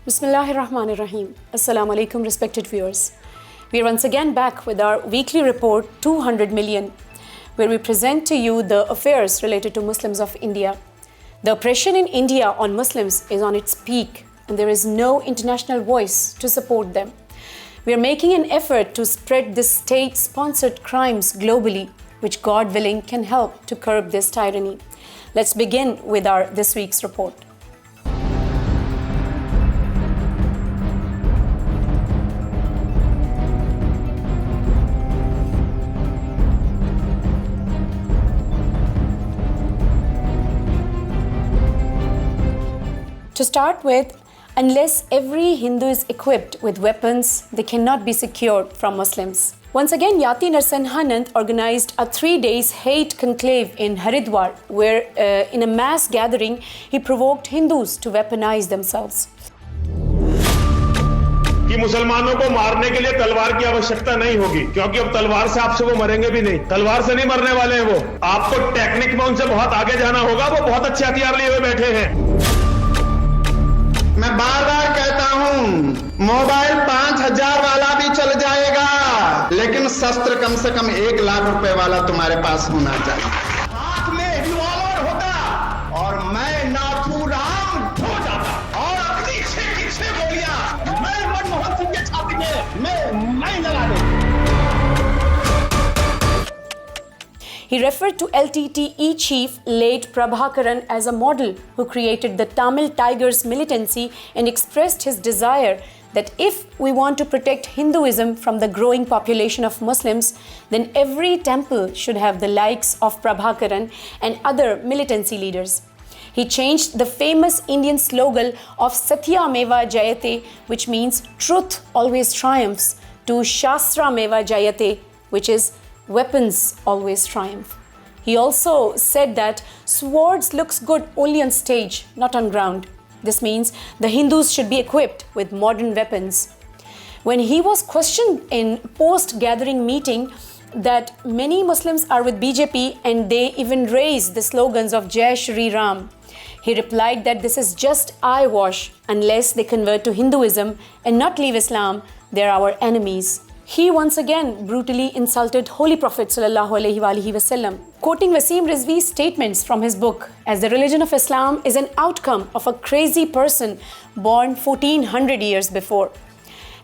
Bismillahirrahmanirrahim. Assalamu alaikum, respected viewers. We are once again back with our weekly report 200 million, where we present to you the affairs related to Muslims of India. The oppression in India on Muslims is on its peak, and there is no international voice to support them. We are making an effort to spread this state-sponsored crimes globally, which God willing can help to curb this tyranny. Let's begin with our this week's report. To start with, unless every Hindu is equipped with weapons, they cannot be secured from Muslims. Once again, Yati Narsimhanand organized a 3-day hate conclave in Haridwar, where in a mass gathering, he provoked Hindus to weaponize themselves. कि मुसलमानों को मारने के लिए तलवार की आवश्यकता नहीं होगी, क्योंकि अब तलवार से आपसे वो मरेंगे भी नहीं, तलवार से नहीं मरने वाले हैं वो। आपको टेक्निक में उनसे बहुत आगे जाना होगा, वो बहुत अच्छे हथियार लिए हुए बैठे हैं। मैं बार बार कहता हूं, मोबाइल 5000 वाला भी चल जाएगा, लेकिन शस्त्र कम से कम 1 लाख रुपए वाला तुम्हारे पास होना चाहिए। हाथ में रिवॉल्वर होता और मैं नाथूराम हो जाता और अपनी 6 गोलियां मैं मनमोहन सिंह के छाती में मैं लगा दूं। He referred to LTTE chief late Prabhakaran as a model who created the Tamil Tigers militancy and expressed his desire that if we want to protect Hinduism from the growing population of Muslims, then every temple should have the likes of Prabhakaran and other militancy leaders. He changed the famous Indian slogan of Satya Meva Jayate, which means truth always triumphs, to Shastra Meva Jayate, which is weapons always triumph. He also said that swords looks good only on stage, not on ground. This means the Hindus should be equipped with modern weapons. When he was questioned in post-gathering meeting that many Muslims are with BJP and they even raise the slogans of Jai Shri Ram, he replied that this is just eyewash. Unless they convert to Hinduism and not leave Islam, they are our enemies. He once again brutally insulted Holy Prophet ﷺ, quoting Wasim Rizvi's statements from his book, as the religion of Islam is an outcome of a crazy person born 1400 years before.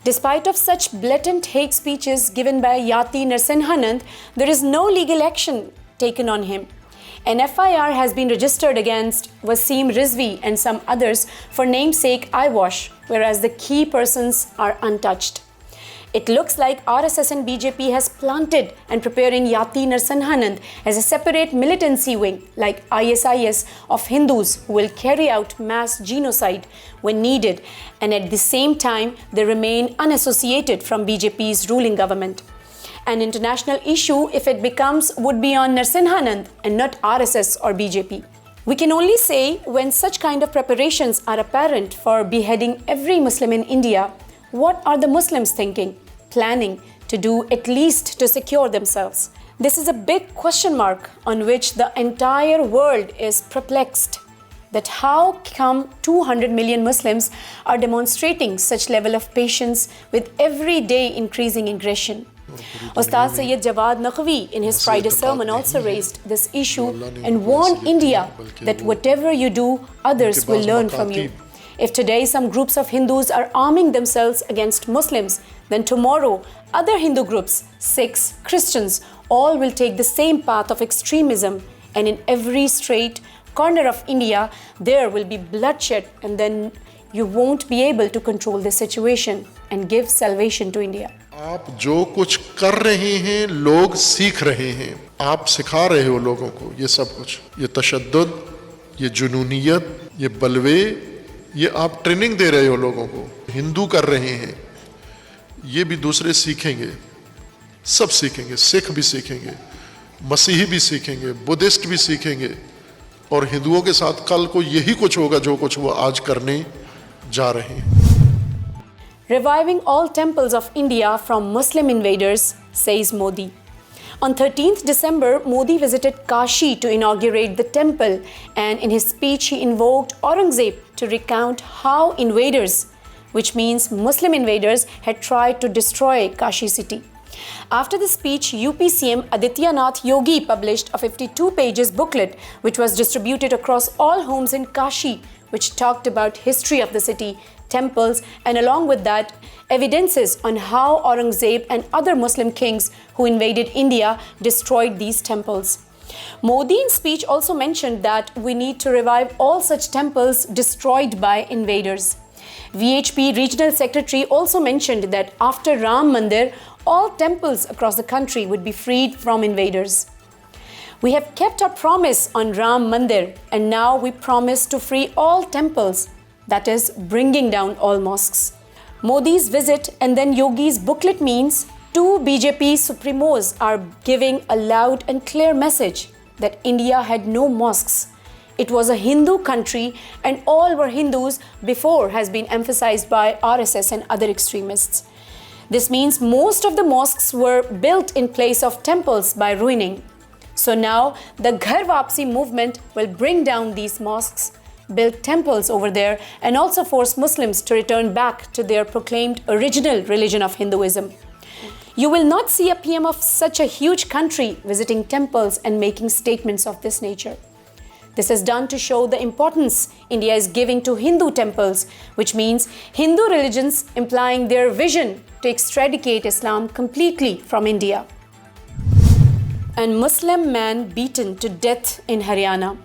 Despite of such blatant hate speeches given by Yati Narsimhanand, there is no legal action taken on him. An FIR has been registered against Wasim Rizvi and some others for namesake eyewash, whereas the key persons are untouched. It looks like RSS and BJP has planted and preparing Yati Narsimhanand as a separate militancy wing like ISIS of Hindus who will carry out mass genocide when needed, and at the same time they remain unassociated from BJP's ruling government. An international issue, if it becomes, would be on Narsimhanand and not RSS or BJP. We can only say when such kind of preparations are apparent for beheading every Muslim in India, what are the Muslims thinking, planning to do at least to secure themselves? This is a big question mark on which the entire world is perplexed. That how come 200 million Muslims are demonstrating such level of patience with every day increasing aggression? Ustad Sayyid Jawad Naqvi in his Friday sermon also raised this issue and warned India that whatever you do, others will learn from you. If today some groups of Hindus are arming themselves against Muslims, then tomorrow other Hindu groups, Sikhs, Christians, all will take the same path of extremism, and in every straight corner of India there will be bloodshed, and then you won't be able to control the situation and give salvation to India. आप जो कुछ कर रहे हैं लोग सीख रहे हैं, आप सिखा रहे हो लोगों को ये सब कुछ, ये तशद्दुद, ये जुनूनियत, ये बलवे, ये आप ट्रेनिंग दे रहे हो लोगों को। हिंदू कर रहे हैं, ये भी दूसरे सीखेंगे, सब सीखेंगे, सिख भी सीखेंगे, मसीही भी सीखेंगे, बुद्धिस्ट भी सीखेंगे, और हिंदुओं के साथ कल को यही कुछ होगा जो कुछ वो आज करने जा रहे हैं। Reviving all temples of India from Muslim invaders, says Modi. On 13th December, Modi visited Kashi to inaugurate the temple, and in his speech he invoked Aurangzeb to recount how invaders which means Muslim invaders had tried to destroy Kashi city. After the speech, UP CM Adityanath Yogi published a 52 pages booklet which was distributed across all homes in Kashi, which talked about history of the city, temples, and along with that, evidences on how Aurangzeb and other Muslim kings who invaded India destroyed these temples. Modi in speech also mentioned that we need to revive all such temples destroyed by invaders. VHP Regional Secretary also mentioned that after Ram Mandir, all temples across the country would be freed from invaders. We have kept our promise on Ram Mandir, and now we promise to free all temples, that is, bringing down all mosques. Modi's visit and then Yogi's booklet means two BJP supremos are giving a loud and clear message that India had no mosques. It was a Hindu country and all were Hindus before has been emphasized by RSS and other extremists. This means most of the mosques were built in place of temples by ruining. So now the Ghar Wapsi movement will bring down these mosques, build temples over there, and also force Muslims to return back to their proclaimed original religion of Hinduism. You will not see a PM of such a huge country visiting temples and making statements of this nature. This is done to show the importance India is giving to Hindu temples, which means Hindu religions, implying their vision to extradicate Islam completely from India. And Muslim man beaten to death in Haryana.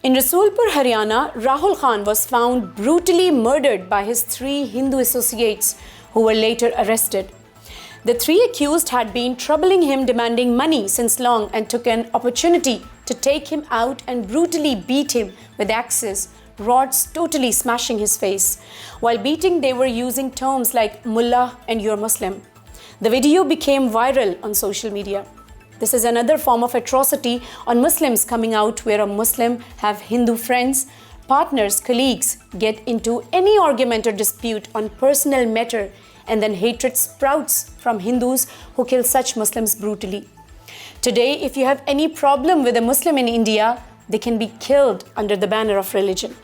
In Rasulpur, Haryana, Rahul Khan was found brutally murdered by his 3 Hindu associates who were later arrested. The 3 accused had been troubling him, demanding money since long, and took an opportunity to take him out and brutally beat him with axes, rods totally smashing his face. While beating, they were using terms like mullah and you're Muslim. The video became viral on social media. This is another form of atrocity on Muslims coming out, where a Muslim have Hindu friends, partners, colleagues, get into any argument or dispute on personal matter, and then hatred sprouts from Hindus who kill such Muslims brutally. Today, if you have any problem with a Muslim in India, they can be killed under the banner of religion.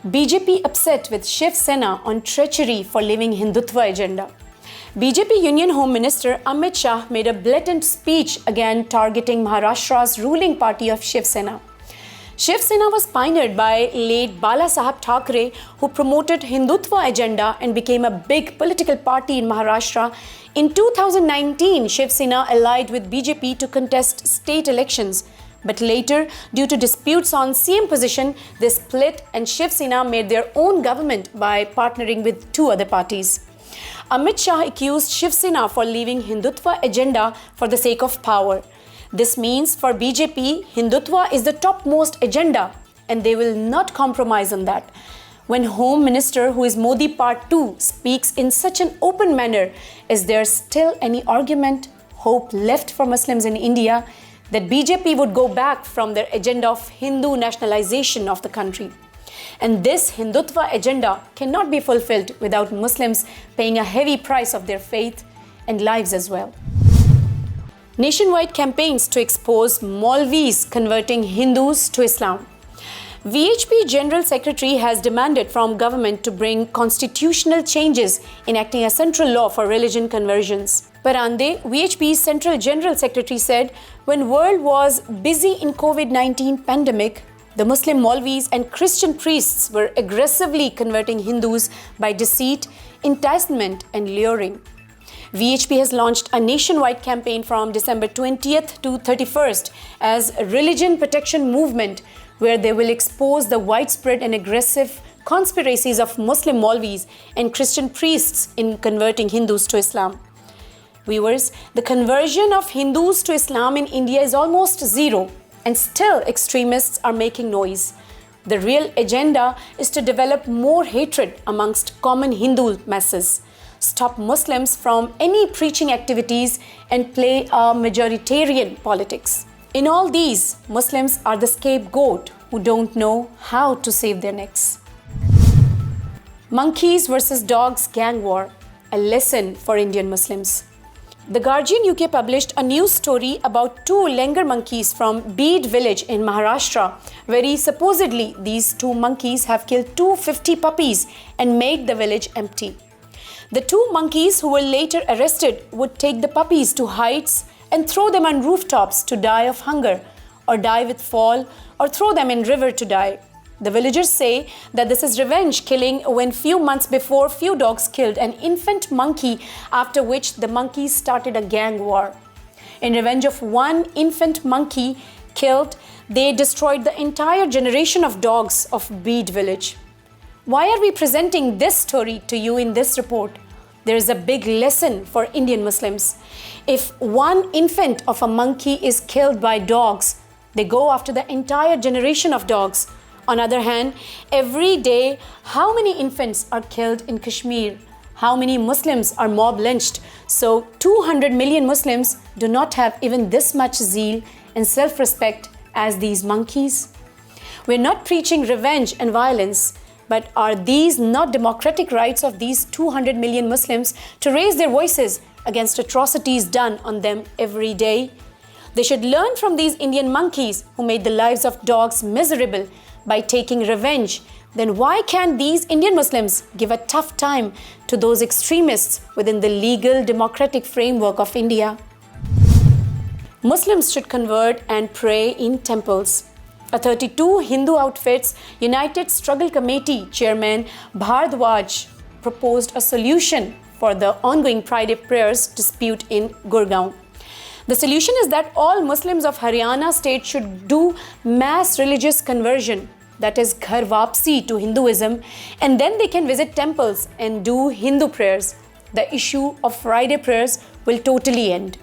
BJP upset with Shiv Sena on treachery for leaving Hindutva agenda. BJP Union Home Minister Amit Shah made a blatant speech again targeting Maharashtra's ruling party of Shiv Sena. Shiv Sena was pioneered by late Bala Saheb Thackeray, who promoted Hindutva agenda and became a big political party in Maharashtra. In 2019, Shiv Sena allied with BJP to contest state elections. But later, due to disputes on CM position, they split and Shiv Sena made their own government by partnering with 2 other parties. Amit Shah accused Shiv Sena for leaving Hindutva agenda for the sake of power. This means for BJP, Hindutva is the topmost agenda and they will not compromise on that. When Home Minister, who is Modi Part 2, speaks in such an open manner, is there still any argument, hope left for Muslims in India that BJP would go back from their agenda of Hindu nationalization of the country? And this Hindutva agenda cannot be fulfilled without Muslims paying a heavy price of their faith and lives as well. Nationwide campaigns to expose Maulvis converting Hindus to Islam. VHP General Secretary has demanded from government to bring constitutional changes enacting a central law for religion conversions. Parande, VHP's Central General Secretary, said when world was busy in COVID-19 pandemic, the Muslim Maulvis and Christian priests were aggressively converting Hindus by deceit, enticement and luring. VHP has launched a nationwide campaign from December 20th to 31st as a Religion Protection Movement, where they will expose the widespread and aggressive conspiracies of Muslim Maulvis and Christian priests in converting Hindus to Islam. Viewers, the conversion of Hindus to Islam in India is almost zero, and still extremists are making noise. The real agenda is to develop more hatred amongst common Hindu masses, stop Muslims from any preaching activities, and play a majoritarian politics. In all these, Muslims are the scapegoat who don't know how to save their necks. Monkeys versus dogs gang war, a lesson for Indian Muslims. The Guardian UK published a news story about two langur monkeys from Beed village in Maharashtra, where supposedly these two monkeys have killed 250 puppies and made the village empty. The two monkeys who were later arrested would take the puppies to heights and throw them on rooftops to die of hunger, or die with fall, or throw them in river to die. The villagers say that this is revenge killing when few months before few dogs killed an infant monkey, after which the monkeys started a gang war. In revenge of one infant monkey killed, they destroyed the entire generation of dogs of Beed village. Why are we presenting this story to you in this report? There is a big lesson for Indian Muslims. If one infant of a monkey is killed by dogs, they go after the entire generation of dogs. On the other hand, every day, how many infants are killed in Kashmir? How many Muslims are mob lynched? So 200 million Muslims do not have even this much zeal and self-respect as these monkeys. We're not preaching revenge and violence, but are these not democratic rights of these 200 million Muslims to raise their voices against atrocities done on them every day? They should learn from these Indian monkeys who made the lives of dogs miserable by taking revenge. Then why can't these Indian Muslims give a tough time to those extremists within the legal democratic framework of India? Muslims should convert and pray in temples. A 32 Hindu outfits United Struggle Committee chairman Bhardwaj proposed a solution for the ongoing Friday prayers dispute in Gurgaon. The solution is that all Muslims of Haryana state should do mass religious conversion, that is Ghar Wapsi to Hinduism, and then they can visit temples and do Hindu prayers. The issue of Friday prayers will totally end.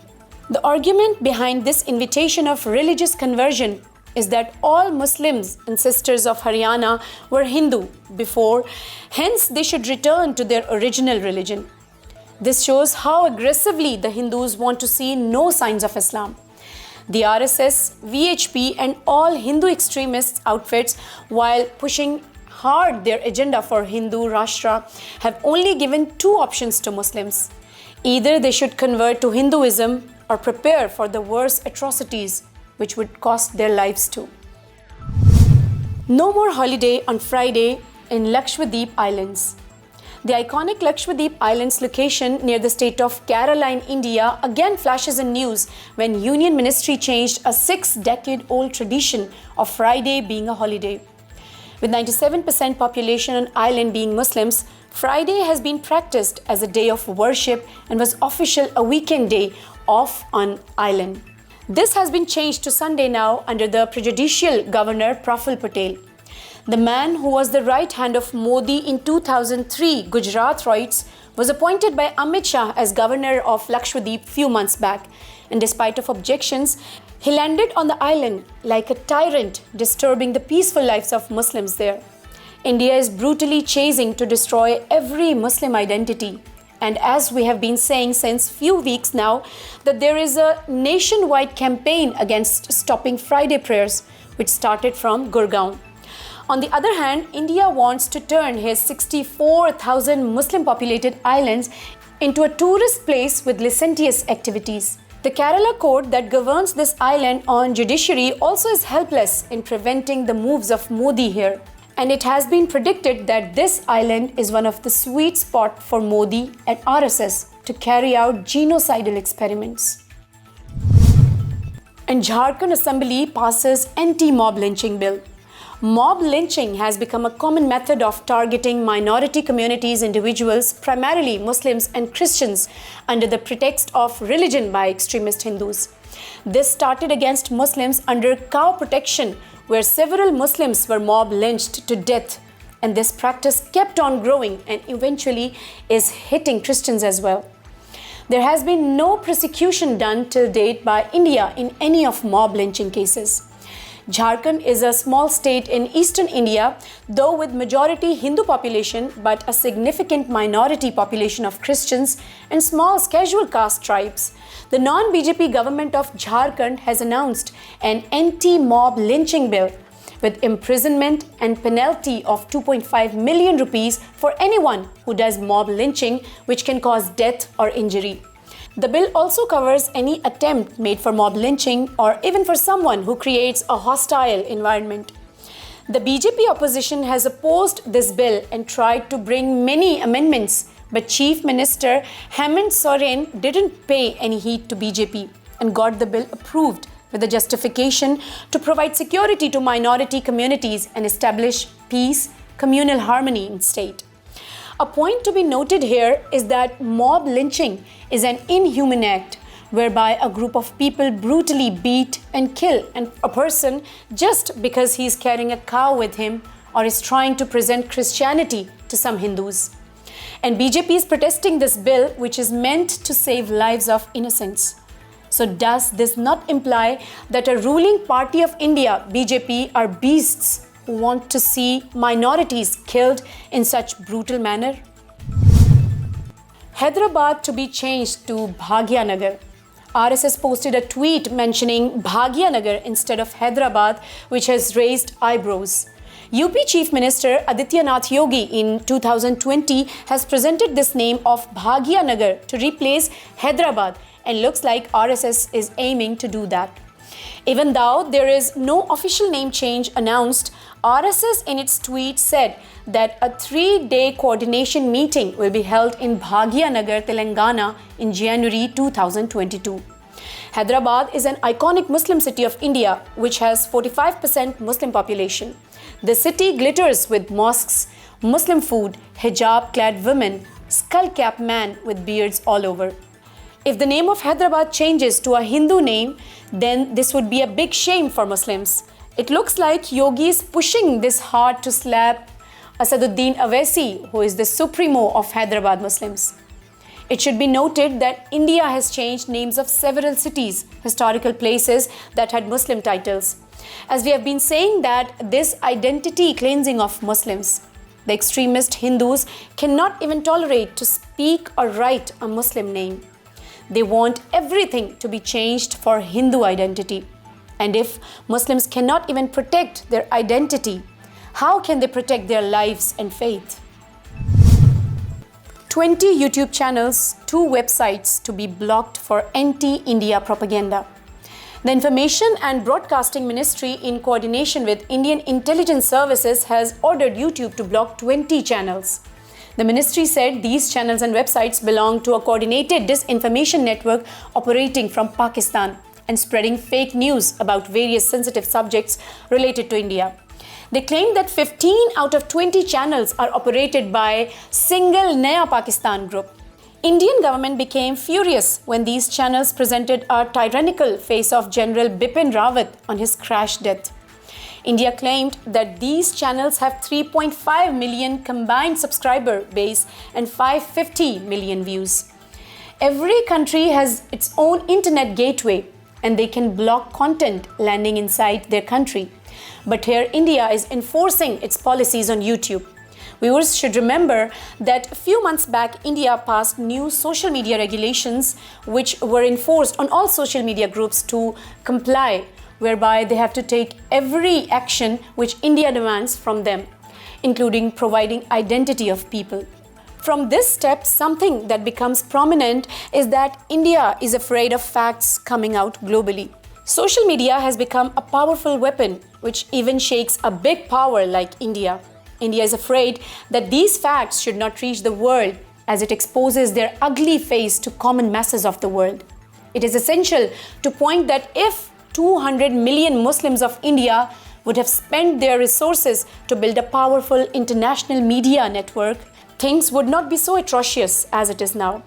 The argument behind this invitation of religious conversion is that all Muslims and sisters of Haryana were Hindu before, hence they should return to their original religion. This shows how aggressively the Hindus want to see no signs of Islam. The RSS, VHP and all Hindu extremist outfits, while pushing hard their agenda for Hindu Rashtra, have only given two options to Muslims. Either they should convert to Hinduism or prepare for the worst atrocities which would cost their lives too. No more holiday on Friday in Lakshadweep Islands. The iconic Lakshadweep Islands location near the state of Kerala in India again flashes in news when Union Ministry changed a 6-decade-old tradition of Friday being a holiday. With 97% population on island being Muslims, Friday has been practiced as a day of worship and was official a weekend day off on island. This has been changed to Sunday now under the prejudicial governor Praful Patel. The man who was the right hand of Modi in 2003, Gujarat writes, was appointed by Amit Shah as governor of Lakshadweep few months back, and despite of objections, he landed on the island like a tyrant, disturbing the peaceful lives of Muslims there. India is brutally chasing to destroy every Muslim identity. And as we have been saying since few weeks now, that there is a nationwide campaign against stopping Friday prayers, which started from Gurgaon. On the other hand, India wants to turn his 64,000 Muslim populated islands into a tourist place with licentious activities. The Kerala court that governs this island on judiciary also is helpless in preventing the moves of Modi here. And it has been predicted that this island is one of the sweet spot for Modi and RSS to carry out genocidal experiments. And Jharkhand Assembly passes anti-mob lynching bill. Mob lynching has become a common method of targeting minority communities, individuals, primarily Muslims and Christians, under the pretext of religion by extremist Hindus. This started against Muslims under cow protection, where several Muslims were mob lynched to death, and this practice kept on growing and eventually is hitting Christians as well. There has been no prosecution done till date by India in any of mob lynching cases. Jharkhand is a small state in eastern India, though with majority Hindu population but a significant minority population of Christians and small casual caste tribes. The non-BJP government of Jharkhand has announced an anti-mob lynching bill with imprisonment and penalty of 2.5 million rupees for anyone who does mob lynching, which can cause death or injury. The bill also covers any attempt made for mob lynching or even for someone who creates a hostile environment. The BJP opposition has opposed this bill and tried to bring many amendments, but Chief Minister Hemant Soren didn't pay any heed to BJP and got the bill approved with the justification to provide security to minority communities and establish peace, communal harmony in state. A point to be noted here is that mob lynching is an inhuman act whereby a group of people brutally beat and kill a person just because he is carrying a cow with him or is trying to present Christianity to some Hindus. And BJP is protesting this bill, which is meant to save lives of innocents. So does this not imply that a ruling party of India, BJP, are beasts who want to see minorities killed in such brutal manner? Hyderabad to be changed to Bhagyanagar. RSS posted a tweet mentioning Bhagyanagar instead of Hyderabad, which has raised eyebrows. UP Chief Minister Adityanath Yogi in 2020 has presented this name of Bhagyanagar to replace Hyderabad, and looks like RSS is aiming to do that. Even though there is no official name change announced, RSS in its tweet said that a 3-day coordination meeting will be held in Bhagyanagar, Telangana in January 2022. Hyderabad is an iconic Muslim city of India which has 45% Muslim population. The city glitters with mosques, Muslim food, hijab-clad women, skull-capped men with beards all over. If the name of Hyderabad changes to a Hindu name, then this would be a big shame for Muslims. It looks like Yogi is pushing this hard to slap Asaduddin Awaisi, who is the supremo of Hyderabad Muslims. It should be noted that India has changed names of several cities, historical places that had Muslim titles. As we have been saying that this identity cleansing of Muslims, the extremist Hindus cannot even tolerate to speak or write a Muslim name. They want everything to be changed for Hindu identity. And if Muslims cannot even protect their identity, how can they protect their lives and faith? 20 YouTube channels, 2 websites to be blocked for anti-India propaganda. The Information and Broadcasting Ministry, in coordination with Indian Intelligence Services, has ordered YouTube to block 20 channels. The ministry said these channels and websites belong to a coordinated disinformation network operating from Pakistan and spreading fake news about various sensitive subjects related to India. They claim that 15 out of 20 channels are operated by single Naya Pakistan group. Indian government became furious when these channels presented a tyrannical face of General Bipin Rawat on his crash death. India claimed that these channels have 3.5 million combined subscriber base and 550 million views. Every country has its own internet gateway and they can block content landing inside their country. But here India is enforcing its policies on YouTube. Viewers should remember that a few months back, India passed new social media regulations which were enforced on all social media groups to comply, whereby they have to take every action which India demands from them, including providing identity of people. From this step, something that becomes prominent is that India is afraid of facts coming out globally. Social media has become a powerful weapon which even shakes a big power like India. India is afraid that these facts should not reach the world as it exposes their ugly face to common masses of the world. It is essential to point that if 200 million Muslims of India would have spent their resources to build a powerful international media network, things would not be so atrocious as it is now.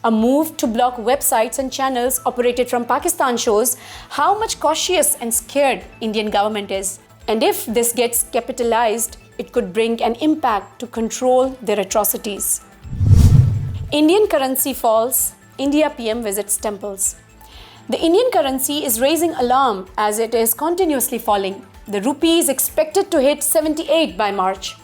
A move to block websites and channels operated from Pakistan shows how much cautious and scared Indian government is. And if this gets capitalized, it could bring an impact to control their atrocities. Indian currency falls, India PM visits temples. The Indian currency is raising alarm as it is continuously falling. The rupee is expected to hit 78 by March.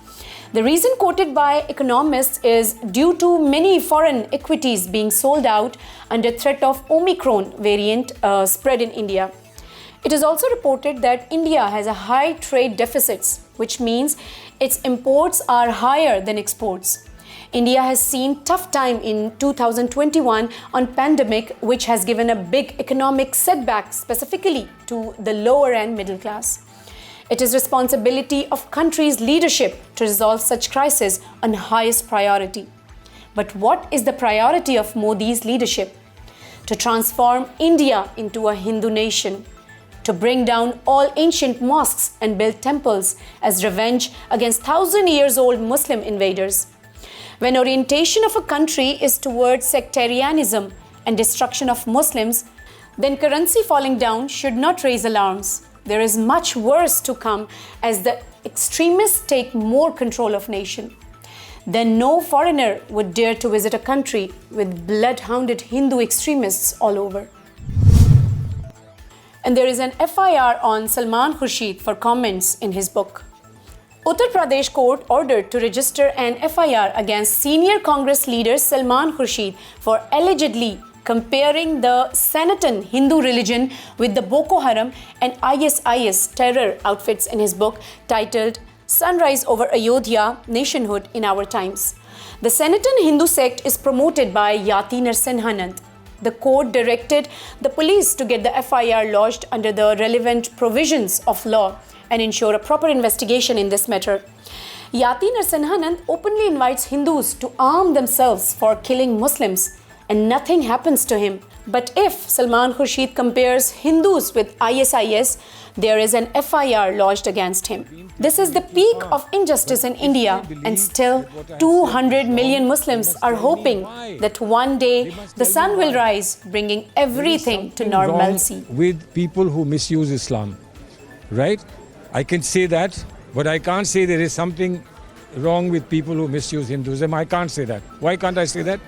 The reason quoted by economists is due to many foreign equities being sold out under threat of Omicron variant spread in India. It is also reported that India has a high trade deficits, which means its imports are higher than exports. India has seen tough time in 2021 on pandemic, which has given a big economic setback specifically to the lower end middle class. It is responsibility of country's leadership to resolve such crisis on highest priority. But what is the priority of Modi's leadership? To transform India into a Hindu nation, to bring down all ancient mosques and build temples as revenge against 1,000-year-old Muslim invaders. When orientation of a country is towards sectarianism and destruction of Muslims, then currency falling down should not raise alarms. There is much worse to come as the extremists take more control of nation. Then no foreigner would dare to visit a country with bloodhounded Hindu extremists all over. And there is an FIR on Salman Khurshid for comments in his book. Uttar Pradesh court ordered to register an FIR against senior Congress leader Salman Khurshid for allegedly comparing the Sanatan Hindu religion with the Boko Haram and ISIS terror outfits in his book titled Sunrise over Ayodhya, Nationhood in Our Times. The Sanatan Hindu sect is promoted by Yati Narsimhanand. The court directed the police to get the FIR lodged under the relevant provisions of law and ensure a proper investigation in this matter. Yati Narsimhanand openly invites Hindus to arm themselves for killing Muslims, and nothing happens to him. But if Salman Khurshid compares Hindus with ISIS, there is an FIR lodged against him. This is the peak of injustice in India, and still 200 million Muslims are hoping that one day the sun will rise, bringing everything to normalcy. With people who misuse Islam, right? I can say that, but I can't say there is something wrong with people who misuse Hinduism. I can't say that. Why can't I say that?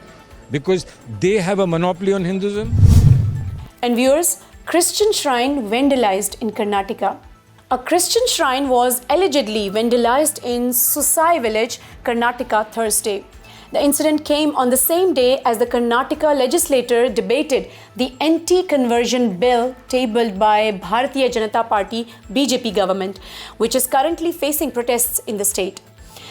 Because they have a monopoly on Hinduism. And viewers, Christian shrine vandalized in Karnataka. A Christian shrine was allegedly vandalized in Susai village, Karnataka, Thursday. The incident came on the same day as the Karnataka legislature debated the anti-conversion bill tabled by Bharatiya Janata Party BJP government, which is currently facing protests in the state.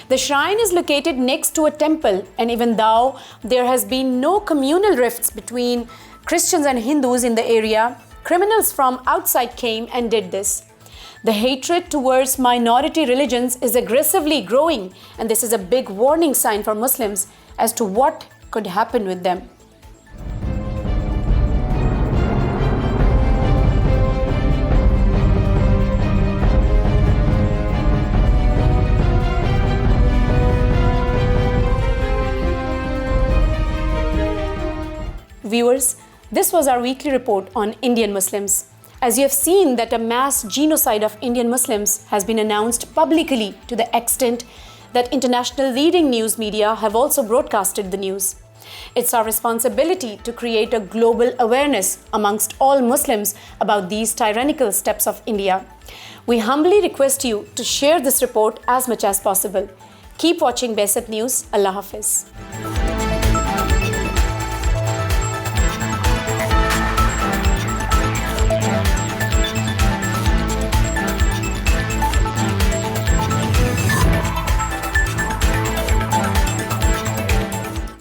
The shrine is located next to a temple, and even though there has been no communal rifts between Christians and Hindus in the area, criminals from outside came and did this. The hatred towards minority religions is aggressively growing, and this is a big warning sign for Muslims as to what could happen with them. Viewers, this was our weekly report on Indian Muslims. As you have seen that a mass genocide of Indian Muslims has been announced publicly to the extent that international leading news media have also broadcasted the news. It's our responsibility to create a global awareness amongst all Muslims about these tyrannical steps of India. We humbly request you to share this report as much as possible. Keep watching Bethat News. Allah Hafiz.